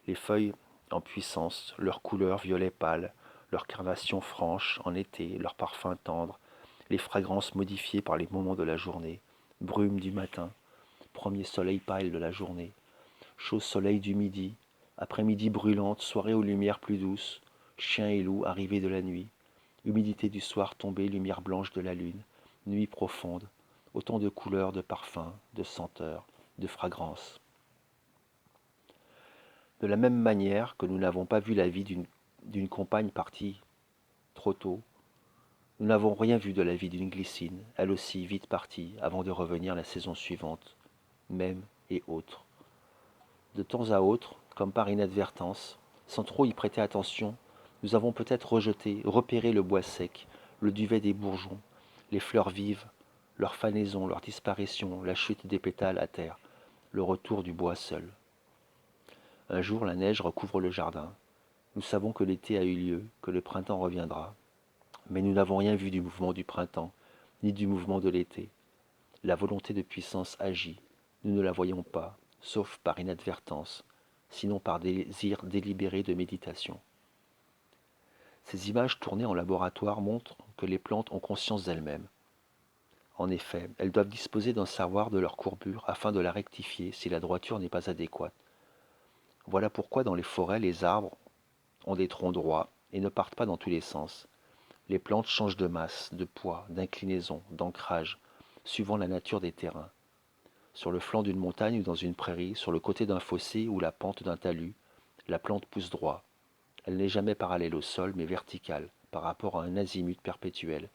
A: les feuilles en puissance, leur couleur violet pâle, leur carnation franche en été, leur parfum tendre, les fragrances modifiées par les moments de la journée, brume du matin, premier soleil pâle de la journée, chaud soleil du midi, après-midi brûlante, soirée aux lumières plus douces, chien et loup arrivés de la nuit, humidité du soir tombée, lumière blanche de la lune, nuit profonde, autant de couleurs, de parfums, de senteurs, de fragrances. De la même manière que nous n'avons pas vu la vie d'une compagne partie trop tôt, nous n'avons rien vu de la vie d'une glycine, elle aussi vite partie avant de revenir la saison suivante, même et autre. De temps à autre, comme par inadvertance, sans trop y prêter attention, nous avons peut-être repéré le bois sec, le duvet des bourgeons, les fleurs vives, leur fanaison, leur disparition, la chute des pétales à terre, le retour du bois seul. Un jour, la neige recouvre le jardin. Nous savons que l'été a eu lieu, que le printemps reviendra. Mais nous n'avons rien vu du mouvement du printemps, ni du mouvement de l'été. La volonté de puissance agit. Nous ne la voyons pas, sauf par inadvertance, sinon par désir délibéré de méditation. Ces images tournées en laboratoire montrent que les plantes ont conscience d'elles-mêmes. En effet, elles doivent disposer d'un savoir de leur courbure afin de la rectifier si la droiture n'est pas adéquate. Voilà pourquoi dans les forêts, les arbres ont des troncs droits et ne partent pas dans tous les sens. Les plantes changent de masse, de poids, d'inclinaison, d'ancrage, suivant la nature des terrains. Sur le flanc d'une montagne ou dans une prairie, sur le côté d'un fossé ou la pente d'un talus, la plante pousse droit. Elle n'est jamais parallèle au sol, mais verticale, par rapport à un azimut perpétuel.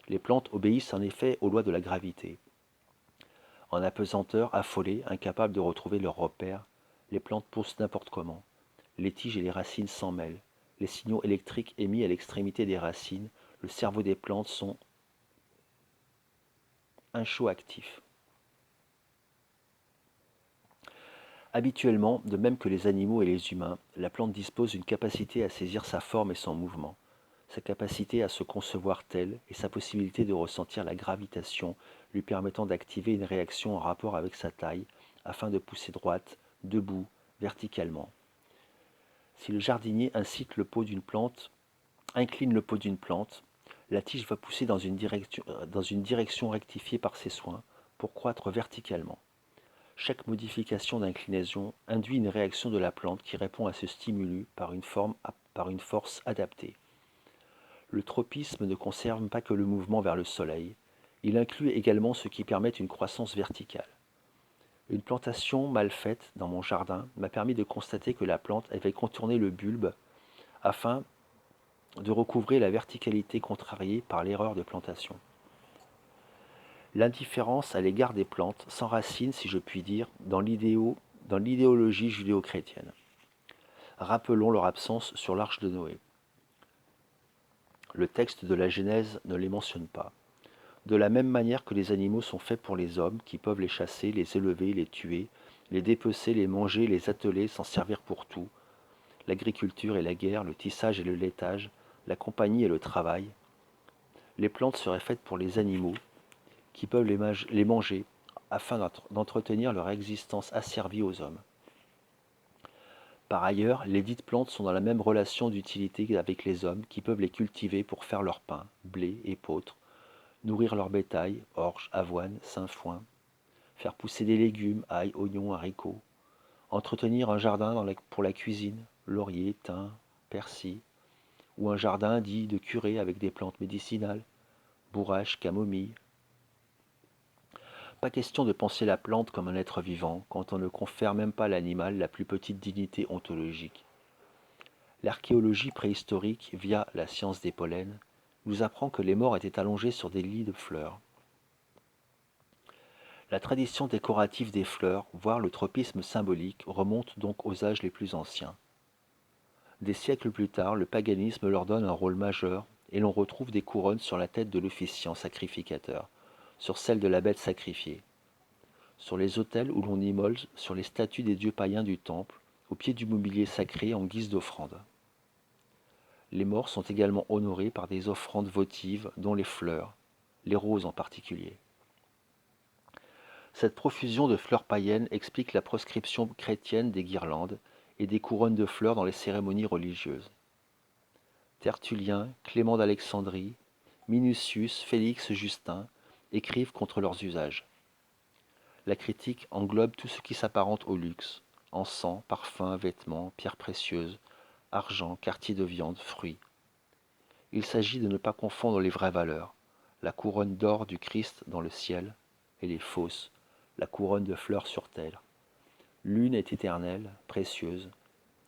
A: Les plantes obéissent en effet aux lois de la gravité. En apesanteur, affolées, incapables de retrouver leur repère, les plantes poussent n'importe comment. Les tiges et les racines s'en mêlent. Les signaux électriques émis à l'extrémité des racines, le cerveau des plantes sont inchoactifs. Habituellement, de même que les animaux et les humains, la plante dispose d'une capacité à saisir sa forme et son mouvement, sa capacité à se concevoir telle et sa possibilité de ressentir la gravitation lui permettant d'activer une réaction en rapport avec sa taille afin de pousser droite, debout, verticalement. Si le jardinier incline le pot d'une plante, la tige va pousser dans une direction rectifiée par ses soins pour croître verticalement. Chaque modification d'inclinaison induit une réaction de la plante qui répond à ce stimulus par une force adaptée. Le tropisme ne concerne pas que le mouvement vers le soleil, il inclut également ce qui permet une croissance verticale. Une plantation mal faite dans mon jardin m'a permis de constater que la plante avait contourné le bulbe afin de recouvrer la verticalité contrariée par l'erreur de plantation. L'indifférence à l'égard des plantes s'enracine, si je puis dire, dans l'idéologie judéo-chrétienne. Rappelons leur absence sur l'arche de Noé. Le texte de la Genèse ne les mentionne pas. De la même manière que les animaux sont faits pour les hommes, qui peuvent les chasser, les élever, les tuer, les dépecer, les manger, les atteler, s'en servir pour tout, l'agriculture et la guerre, le tissage et le laitage, la compagnie et le travail, les plantes seraient faites pour les animaux, qui peuvent les manger afin d'entretenir leur existence asservie aux hommes. Par ailleurs, les dites plantes sont dans la même relation d'utilité avec les hommes qui peuvent les cultiver pour faire leur pain, blé, épeautre, nourrir leur bétail, orge, avoine, sainfoin, faire pousser des légumes, ail, oignons, haricots, entretenir un jardin pour la cuisine, laurier, thym, persil, ou un jardin dit de curé avec des plantes médicinales, bourrache, camomille. Pas question de penser la plante comme un être vivant quand on ne confère même pas à l'animal la plus petite dignité ontologique. L'archéologie préhistorique, via la science des pollens, nous apprend que les morts étaient allongés sur des lits de fleurs. La tradition décorative des fleurs, voire le tropisme symbolique, remonte donc aux âges les plus anciens. Des siècles plus tard, le paganisme leur donne un rôle majeur et l'on retrouve des couronnes sur la tête de l'officiant sacrificateur, sur celle de la bête sacrifiée, sur les autels où l'on immole sur les statues des dieux païens du temple, au pied du mobilier sacré en guise d'offrande. Les morts sont également honorés par des offrandes votives, dont les fleurs, les roses en particulier. Cette profusion de fleurs païennes explique la proscription chrétienne des guirlandes et des couronnes de fleurs dans les cérémonies religieuses. Tertullien, Clément d'Alexandrie, Minucius, Félix Justin écrivent contre leurs usages. La critique englobe tout ce qui s'apparente au luxe, encens, parfums, vêtements, pierres précieuses, argent, quartier de viande, fruits. Il s'agit de ne pas confondre les vraies valeurs, la couronne d'or du Christ dans le ciel, et les fausses, la couronne de fleurs sur terre. L'une est éternelle, précieuse,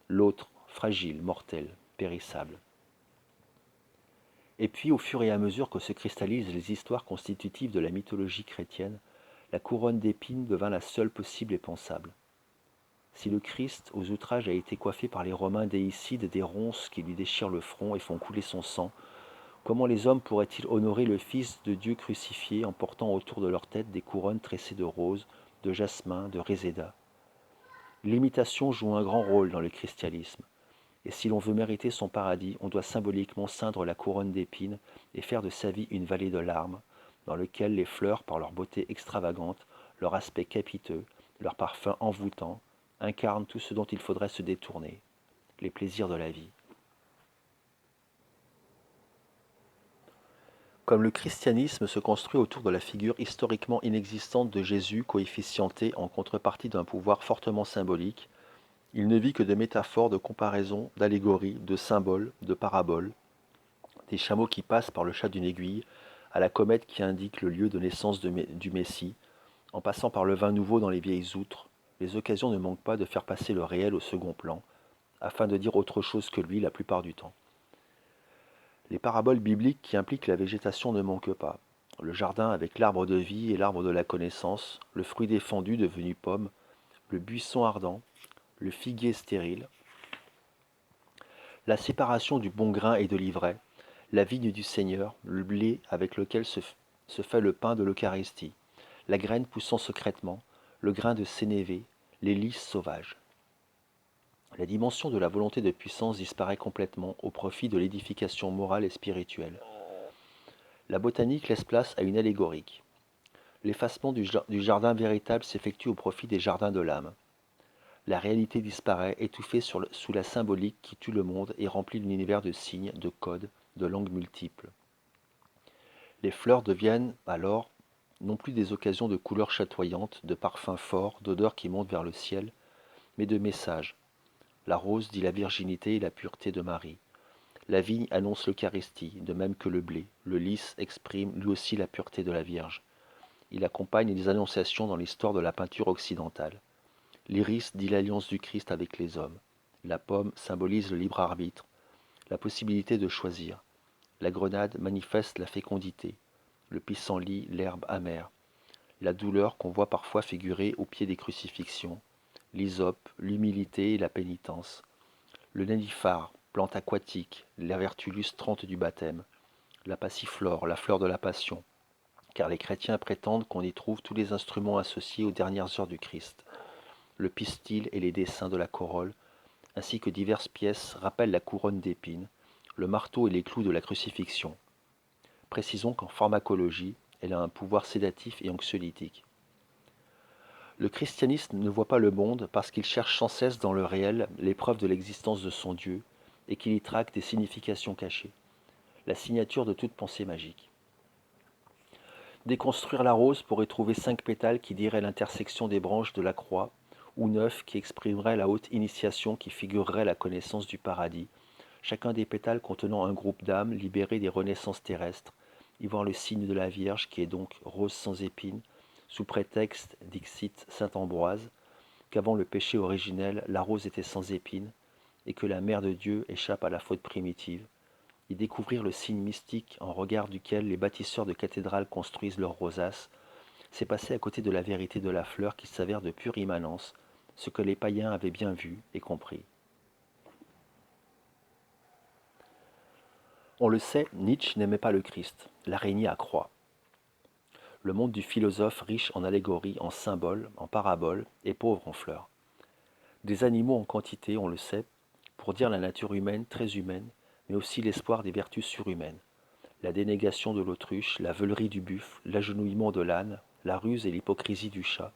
A: l'autre fragile, mortelle, périssable. Et puis, au fur et à mesure que se cristallisent les histoires constitutives de la mythologie chrétienne, la couronne d'épines devint la seule possible et pensable. Si le Christ, aux outrages, a été coiffé par les Romains déicides des ronces qui lui déchirent le front et font couler son sang, comment les hommes pourraient-ils honorer le Fils de Dieu crucifié en portant autour de leur tête des couronnes tressées de roses, de jasmin, de réséda? L'imitation joue un grand rôle dans le christianisme, et si l'on veut mériter son paradis, on doit symboliquement ceindre la couronne d'épines et faire de sa vie une vallée de larmes, dans laquelle les fleurs, par leur beauté extravagante, leur aspect capiteux, leur parfum envoûtant, incarnent tout ce dont il faudrait se détourner, les plaisirs de la vie. Comme le christianisme se construit autour de la figure historiquement inexistante de Jésus coefficienté en contrepartie d'un pouvoir fortement symbolique, il ne vit que de métaphores, de comparaisons, d'allégories, de symboles, de paraboles, des chameaux qui passent par le chat d'une aiguille, à la comète qui indique le lieu de naissance du Messie, en passant par le vin nouveau dans les vieilles outres, les occasions ne manquent pas de faire passer le réel au second plan, afin de dire autre chose que lui la plupart du temps. Les paraboles bibliques qui impliquent la végétation ne manquent pas. Le jardin avec l'arbre de vie et l'arbre de la connaissance, le fruit défendu devenu pomme, le buisson ardent, le figuier stérile, la séparation du bon grain et de l'ivraie, la vigne du Seigneur, le blé avec lequel se fait le pain de l'Eucharistie, la graine poussant secrètement, le grain de sénévé, les lys sauvages. La dimension de la volonté de puissance disparaît complètement au profit de l'édification morale et spirituelle. La botanique laisse place à une allégorique. L'effacement du jardin véritable s'effectue au profit des jardins de l'âme. La réalité disparaît, étouffée sous la symbolique qui tue le monde et remplit l'univers de signes, de codes, de langues multiples. Les fleurs deviennent alors non plus des occasions de couleurs chatoyantes, de parfums forts, d'odeurs qui montent vers le ciel, mais de messages. La rose dit la virginité et la pureté de Marie. La vigne annonce l'Eucharistie, de même que le blé. Le lys exprime lui aussi la pureté de la Vierge. Il accompagne les annonciations dans l'histoire de la peinture occidentale. L'iris dit l'alliance du Christ avec les hommes. La pomme symbolise le libre arbitre, la possibilité de choisir. La grenade manifeste la fécondité. Le pissenlit, l'herbe amère. La douleur qu'on voit parfois figurer au pied des crucifixions. L'hysope, l'humilité et la pénitence. Le nénuphar, plante aquatique, la vertu lustrante du baptême. La passiflore, la fleur de la passion, car les chrétiens prétendent qu'on y trouve tous les instruments associés aux dernières heures du Christ. Le pistil et les dessins de la corolle, ainsi que diverses pièces rappellent la couronne d'épines, le marteau et les clous de la crucifixion. Précisons qu'en pharmacologie, elle a un pouvoir sédatif et anxiolytique. Le christianisme ne voit pas le monde parce qu'il cherche sans cesse dans le réel les preuves de l'existence de son Dieu et qu'il y traque des significations cachées, la signature de toute pensée magique. Déconstruire la rose pourrait trouver 5 pétales qui diraient l'intersection des branches de la croix, ou 9 qui exprimeraient la haute initiation qui figurerait la connaissance du paradis, chacun des pétales contenant un groupe d'âmes libérées des renaissances terrestres, y voir le signe de la Vierge qui est donc rose sans épines, sous prétexte, dixit saint Ambroise, qu'avant le péché originel, la rose était sans épines, et que la mère de Dieu échappe à la faute primitive, y découvrir le signe mystique en regard duquel les bâtisseurs de cathédrales construisent leurs rosaces, c'est passer à côté de la vérité de la fleur qui s'avère de pure immanence, ce que les païens avaient bien vu et compris. On le sait, Nietzsche n'aimait pas le Christ, l'araignée à croix. Le monde du philosophe riche en allégories, en symboles, en paraboles, et pauvre en fleurs. Des animaux en quantité, on le sait, pour dire la nature humaine très humaine, mais aussi l'espoir des vertus surhumaines. La dénégation de l'autruche, la veulerie du buffle, l'agenouillement de l'âne, la ruse et l'hypocrisie du chat,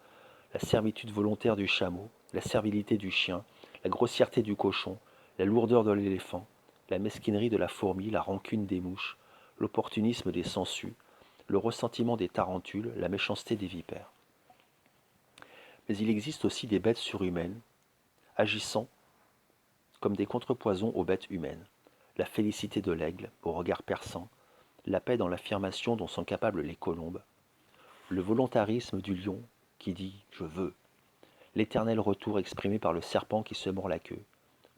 A: la servitude volontaire du chameau, la servilité du chien, la grossièreté du cochon, la lourdeur de l'éléphant, la mesquinerie de la fourmi, la rancune des mouches, l'opportunisme des sangsues, le ressentiment des tarentules, la méchanceté des vipères. Mais il existe aussi des bêtes surhumaines, agissant comme des contrepoisons aux bêtes humaines. La félicité de l'aigle, au regard perçant, la paix dans l'affirmation dont sont capables les colombes, le volontarisme du lion qui dit « je veux », l'éternel retour exprimé par le serpent qui se mord la queue,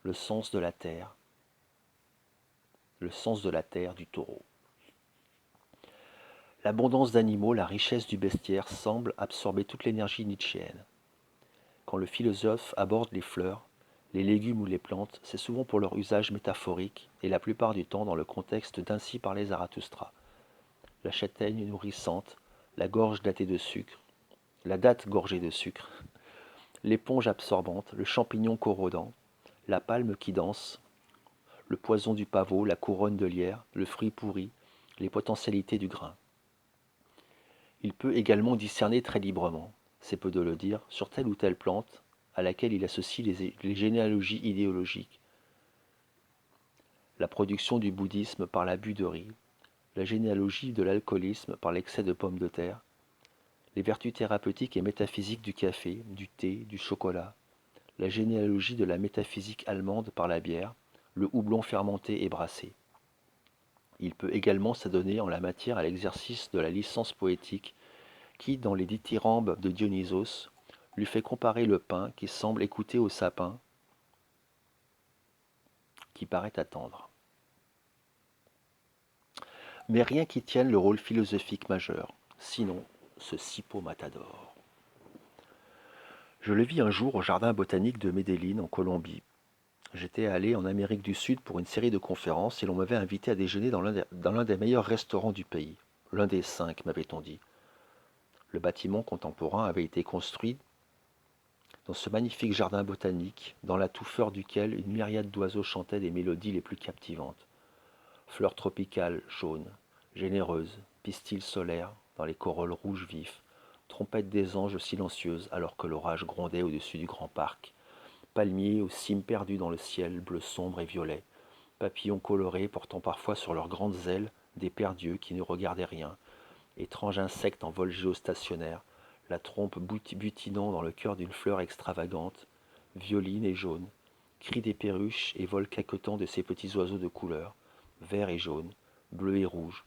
A: le sens de la terre du taureau. L'abondance d'animaux, la richesse du bestiaire semblent absorber toute l'énergie nietzschéenne. Quand le philosophe aborde les fleurs, les légumes ou les plantes, c'est souvent pour leur usage métaphorique et la plupart du temps dans le contexte d'Ainsi parlait Zarathustra. La châtaigne nourrissante, la date gorgée de sucre, l'éponge absorbante, le champignon corrodant, la palme qui danse, le poison du pavot, la couronne de lierre, le fruit pourri, les potentialités du grain. Il peut également discerner très librement, c'est peu de le dire, sur telle ou telle plante à laquelle il associe les généalogies idéologiques, la production du bouddhisme par l'abus de riz, la généalogie de l'alcoolisme par l'excès de pommes de terre, les vertus thérapeutiques et métaphysiques du café, du thé, du chocolat, la généalogie de la métaphysique allemande par la bière, le houblon fermenté et brassé. Il peut également s'adonner en la matière à l'exercice de la licence poétique qui, dans les dithyrambes de Dionysos, lui fait comparer le pin qui semble écouter au sapin qui paraît attendre. Mais rien qui tienne le rôle philosophique majeur, sinon ce Sipo Matador. Je le vis un jour au jardin botanique de Medellín en Colombie. J'étais allé en Amérique du Sud pour une série de conférences et l'on m'avait invité à déjeuner dans l'un des meilleurs restaurants du pays. L'un des 5, m'avait-on dit. Le bâtiment contemporain avait été construit dans ce magnifique jardin botanique, dans la touffeur duquel une myriade d'oiseaux chantaient des mélodies les plus captivantes. Fleurs tropicales jaunes, généreuses, pistils solaires dans les corolles rouges vifs, trompettes des anges silencieuses alors que l'orage grondait au-dessus du grand parc, palmiers aux cimes perdues dans le ciel bleu sombre et violet, papillons colorés portant parfois sur leurs grandes ailes des paires d'yeux qui ne regardaient rien, étrange insecte en vol géostationnaire, la trompe butinant dans le cœur d'une fleur extravagante, violine et jaune, cris des perruches et vol caquetant de ces petits oiseaux de couleur, vert et jaune, bleu et rouge,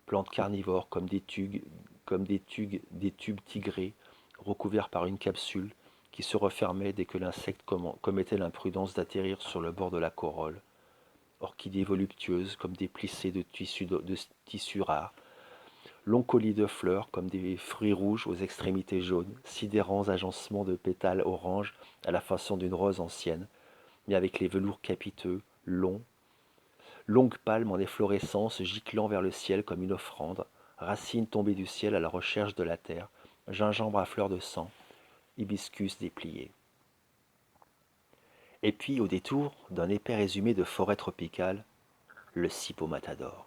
A: plantes carnivores des tubes tigrés, recouverts par une capsule qui se refermait dès que l'insecte commettait l'imprudence d'atterrir sur le bord de la corolle, orchidées voluptueuses comme des plissés de tissus rares, longs colis de fleurs comme des fruits rouges aux extrémités jaunes, sidérants agencements de pétales orange à la façon d'une rose ancienne, mais avec les velours capiteux, longs, longues palmes en efflorescence giclant vers le ciel comme une offrande, racines tombées du ciel à la recherche de la terre, gingembre à fleurs de sang, hibiscus dépliés. Et puis, au détour d'un épais résumé de forêt tropicale, le Sipo Matador.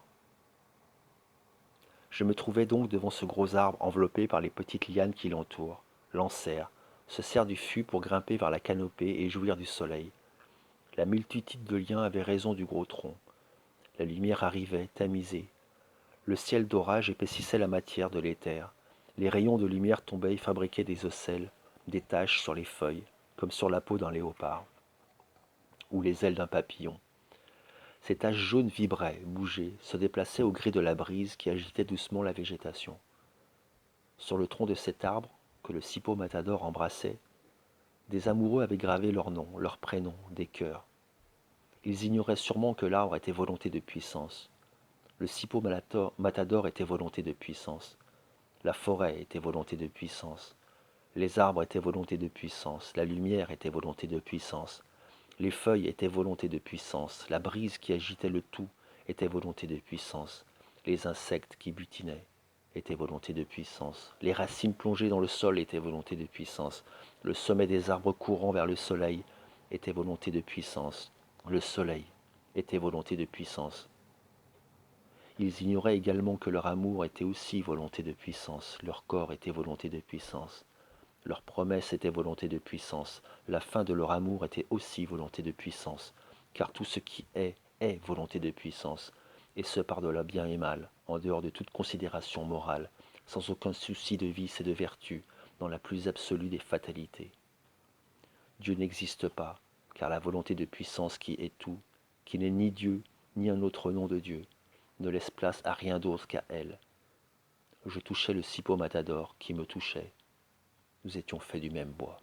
A: Je me trouvais donc devant ce gros arbre enveloppé par les petites lianes qui l'entourent, l'enserrent, se sert du fût pour grimper vers la canopée et jouir du soleil. La multitude de liens avait raison du gros tronc. La lumière arrivait, tamisée. Le ciel d'orage épaississait la matière de l'éther. Les rayons de lumière tombaient et fabriquaient des ocelles, des taches sur les feuilles, comme sur la peau d'un léopard, ou les ailes d'un papillon. Ces taches jaunes vibraient, bougeaient, se déplaçaient au gré de la brise qui agitait doucement la végétation. Sur le tronc de cet arbre, que le cippo matador embrassait, des amoureux avaient gravé leurs noms, leurs prénoms, des cœurs. Ils ignoraient sûrement que l'arbre était volonté de puissance. Le cippo matador était volonté de puissance. La forêt était volonté de puissance. Les arbres étaient volonté de puissance. La lumière était volonté de puissance. Les feuilles étaient volonté de puissance. La brise qui agitait le tout était volonté de puissance. Les insectes qui butinaient étaient volonté de puissance. Les racines plongées dans le sol étaient volonté de puissance. Le sommet des arbres courant vers le soleil était volonté de puissance. Le soleil était volonté de puissance. Ils ignoraient également que leur amour était aussi volonté de puissance, leur corps était volonté de puissance, leur promesse était volonté de puissance, la fin de leur amour était aussi volonté de puissance, car tout ce qui est volonté de puissance, et ce par-delà bien et mal, en dehors de toute considération morale, sans aucun souci de vice et de vertu, dans la plus absolue des fatalités. Dieu n'existe pas, car la volonté de puissance qui est tout, qui n'est ni Dieu, ni un autre nom de Dieu, ne laisse place à rien d'autre qu'à elle. Je touchais le cippo matador qui me touchait. Nous étions faits du même bois.